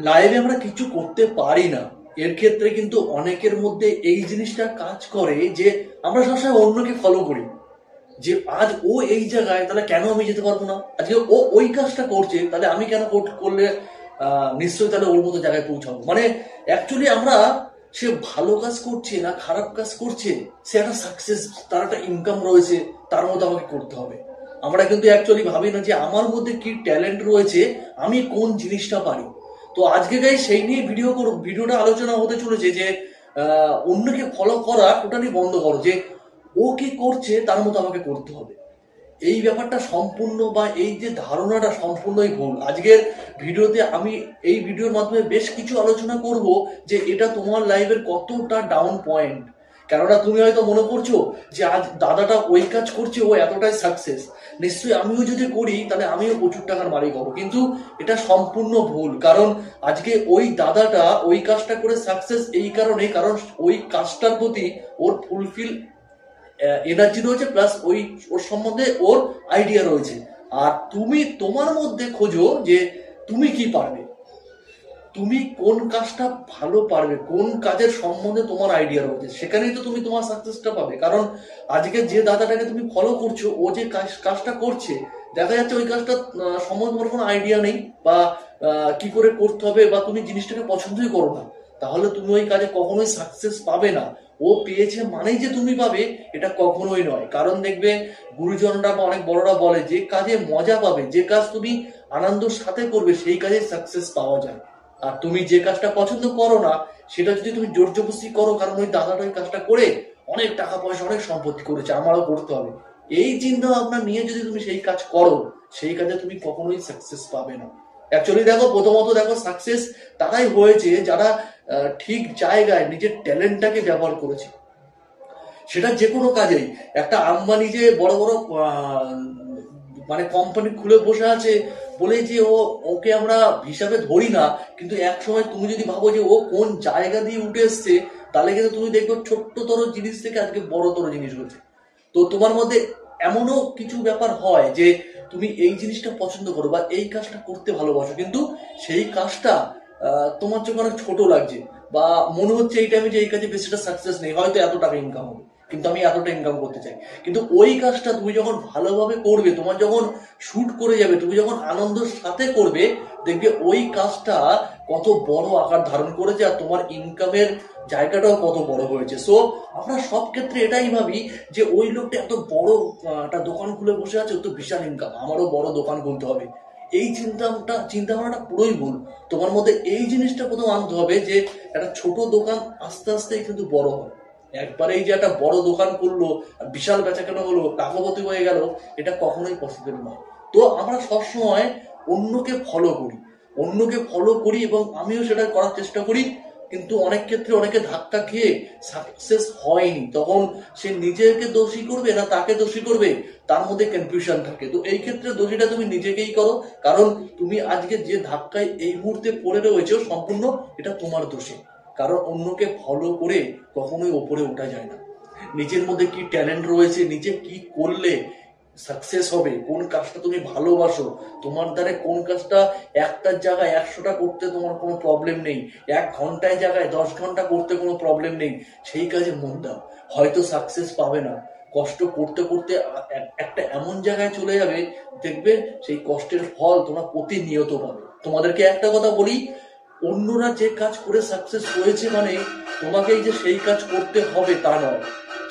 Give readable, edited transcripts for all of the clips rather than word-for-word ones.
লাইভে আমরা কিছু করতে পারি না, এর ক্ষেত্রে কিন্তু অনেকের মধ্যে এই জিনিসটা কাজ করে যে আমরা সবসময় অন্যকে ফলো করি, যে আজ ও এই জায়গায়, তাহলে কেন আমি যেতে পারবো না? আজকে ও ওই কাজটা করছে, তাহলে আমি কেন করলে নিশ্চয়ই তাহলে ওর মতো জায়গায় পৌঁছাবো। মানে অ্যাকচুয়ালি আমরা, সে ভালো কাজ করছে না খারাপ কাজ করছে, সে একটা সাকসেস, তার একটা ইনকাম রয়েছে, তার মতো আমাকে করতে হবে। আমরা কিন্তু অ্যাকচুয়ালি ভাবি না যে আমার মধ্যে কি ট্যালেন্ট রয়েছে, আমি কোন জিনিসটা পারি। তো আজকে গাই সেই নিয়ে ভিডিওটা আলোচনা হতে চলেছে যে অন্যকে ফলো করা টোটালি বন্ধ করো, যে ও কি করছে তার মতো আমাকে করতে হবে। এই ব্যাপারটা সম্পূর্ণ, বা এই যে ধারণাটা সম্পূর্ণই ভুল। আজকের ভিডিওতে আমি এই ভিডিওর মাধ্যমে বেশ কিছু আলোচনা করব যে এটা তোমার লাইফের কতটা ডাউন পয়েন্ট। কেননা তুমি হয়তো মনে করছো যে আজ দাদাটা ওই কাজ করছে, ও এতটাই সাকসেস, নিশ্চয়ই আমিও যদি করি তাহলে আমিও প্রচুর টাকার মালিক হবো। কিন্তু এটা সম্পূর্ণ ভুল। কারণ আজকে ওই দাদাটা ওই কাজটা করে সাকসেস এই কারণে, কারণ ওই কাজটার প্রতি ওর ফুলফিল এনার্জি রয়েছে, প্লাস ওর সম্বন্ধে ওর আইডিয়া রয়েছে। আর তুমি তোমার মধ্যে খোঁজো যে তুমি কি পারবে, তুমি কোন কাজটা ভালো পারবে, কোন কাজের সম্বন্ধে তোমার আইডিয়া রয়েছে, সেখানেই তো তুমি তোমার সাকসেসটা পাবে। কারণ আজকে যে দাদাটাকে তুমি ফলো করছো, ও যে কাজটা করছে, দেখা যাচ্ছে ওই কাজটা সম্বন্ধে তোমার কোনো আইডিয়া নেই, বা কি করে করতে হবে, বা তুমি জিনিসটাকে পছন্দই করো না, তাহলে তুমি ওই কাজে কখনোই সাকসেস পাবে না। ও পেয়েছে মানেই যে তুমি পাবে, এটা কখনোই নয়। কারণ দেখবে গুরুজনরা বা অনেক বড়রা বলে, যে কাজে মজা পাবে, যে কাজ তুমি আনন্দের সাথে করবে, সেই কাজে সাকসেস পাওয়া যায়। আর তুমি যে কাজটা পছন্দ করো না, সেটা যদি তুমি জোর জবরদস্তি করো, কারণ ওই দাদাটা ওই কাজটা করে অনেক টাকা পয়সা অনেক সম্পত্তি করেছে, আমারও করতে হবে, এই চিন্তা ভাবনা নিয়ে যদি তুমি সেই কাজ করো, সেই কাজে তুমি কখনোই সাকসেস পাবে না। অ্যাকচুয়ালি দেখো, প্রথমত দেখো, সাকসেস তারাই হয়েছে যারা ঠিক জায়গায় নিজের ট্যালেন্টটাকে ব্যবহার করেছে। সেটা যে কোনো কাজেই। একটা আম্বানি যে বড় বড় মানে কোম্পানি খুলে বসে আছে বলে যে ওকে আমরা হিসাবে ধরি না, কিন্তু এক সময় তুমি যদি ভাবো যে ও কোন জায়গা দিয়ে উঠে এসছে, তাহলে কিন্তু তুমি দেখবে ছোট্টতর জিনিস থেকে আজকে বড়তর জিনিস হচ্ছে। তো তোমার মধ্যে এমনও কিছু ব্যাপার হয় যে তুমি এই জিনিসটা পছন্দ করো বা এই কাজটা করতে ভালোবাসো, কিন্তু সেই কাজটা তোমার চোখে অনেক ছোট লাগছে, বা মনে হচ্ছে এই টাইমে যে এই কাজে বেশিটা সাকসেস নেই, হয়তো এত টাকা ইনকাম হবে, কিন্তু আমি এতটা ইনকাম করতে চাই। কিন্তু ওই কাজটা তুমি যখন ভালোভাবে করবে, তোমার যখন শুট করে যাবে, তুমি যখন আনন্দের সাথে করবে, দেখবে ওই কাজটা কত বড় আকার ধারণ করেছে, আর তোমার ইনকামের জায়গাটাও কত বড় হয়েছে। সো আমরা সব ক্ষেত্রে এটাই ভাবি যে ওই লোকটা এত বড় একটা দোকান খুলে বসে আছে, তো বিশাল ইনকাম, আমারও বড় দোকান খুলতে হবে। এই চিন্তা ভাবনাটা পুরোই ভুল। তোমার মধ্যে এই জিনিসটা প্রথম আনতে হবে যে একটা ছোট দোকান আস্তে আস্তে কিন্তু বড় হয়। একবারে এই যে একটা বড় দোকান করলো, বিশাল বেচাকেনা হলো, টাকাপতি হয়ে গেল, এটা কখনোই পসিবল নয়। তো আমরা সবসময় অন্যকে ফলো করি এবং আমিও সেটা করার চেষ্টা করি। কিন্তু অনেক ক্ষেত্রে অনেকে ধাক্কা খেয়ে সাকসেস হয়নি, তখন সে নিজেকে দোষী করবে না তাকে দোষী করবে, তার মধ্যে কনফিউশন থাকে। তো এই ক্ষেত্রে দোষীটা তুমি নিজেকেই করো, কারণ তুমি আজকে যে ধাক্কায় এই মুহূর্তে পড়ে রয়েছে, সম্পূর্ণ এটা তোমার দোষে। কারণ অন্যকে ফলো করে কখনোই ওপরে ওঠা যায় না। নিজের মধ্যে কি ট্যালেন্ট রয়েছে, নিজে কি করলে সাকসেস হবে, কোন কাজটা তুমি ভালোবাসো, তোমার দ্বারা কোন কাজটা একটার জায়গায় 100টা করতে তোমার কোনো প্রবলেম নেই, 1 ঘন্টায় জায়গায় 10 ঘন্টা করতে কোনো প্রবলেম নেই, সেই কাজে মন দাও। হয়তো সাকসেস পাবে না, কষ্ট করতে করতে একটা এমন জায়গায় চলে যাবে, দেখবে সেই কষ্টের ফল তোমরা প্রতিনিয়ত পাবে। তোমাদেরকে একটা কথা বলি, অন্যরা যে কাজ করে সাকসেস হয়েছে মানে তোমাকেই যে সেই কাজ করতে হবে তা নয়।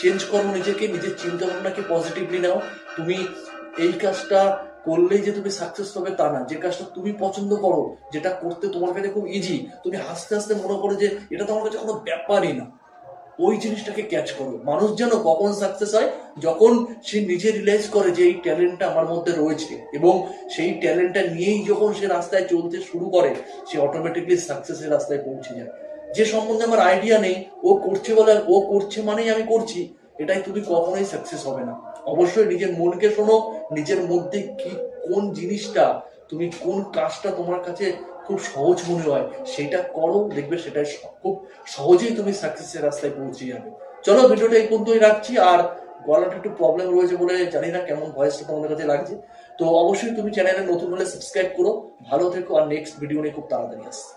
চেঞ্জ করো নিজেকে, নিজের চিন্তা ভাবনাকে পজিটিভলি নাও। তুমি এই কাজটা করলেই যে তুমি সাকসেস হবে তা না। যে কাজটা তুমি পছন্দ করো, যেটা করতে তোমার কাছে খুব ইজি, তুমি হাসতে হাসতে মনে করো যে এটা তো আমার কাছে কোনো ব্যাপারই না, ওই জিনিসটাকে ক্যাচ করো। মানুষ যেন কখন সাকসেস হয়, যখন সে নিজে রিয়েলাইজ করে যে এই ট্যালেন্টটা আমার মধ্যে রয়েছে, এবং সেই ট্যালেন্টটা নিয়েই যখন সে রাস্তায় চলতে শুরু করে, সে অটোমেটিকলি সাকসেসের রাস্তায় পৌঁছে যায়। যে সম্বন্ধে আমার আইডিয়া নেই, ও করছে বলে ও করছে মানেই আমি করছি, এটাই তুমি কখনোই সাকসেস হবে না। অবশ্যই নিজের মনকে শোনো, নিজের মধ্যে কি কোন জিনিসটা, তুমি কোন কাজটা তোমার কাছে খুব সহজ মনে হয় সেটা করো, দেখবে সেটাই খুব সহজেই তুমি সাকসেসের রাস্তায় পৌঁছে যাবে। চলো, ভিডিওটা এই পর্যন্তই রাখছি। আর গলাটা একটু প্রবলেম রয়েছে বলে জানি না কেমন ভয়েসটা তোমাদের কাছে লাগছে। তো অবশ্যই তুমি চ্যানেলে নতুন হলে সাবস্ক্রাইব করো। ভালো থেকো, আর নেক্সট ভিডিও নিয়ে খুব তাড়াতাড়ি আসছে।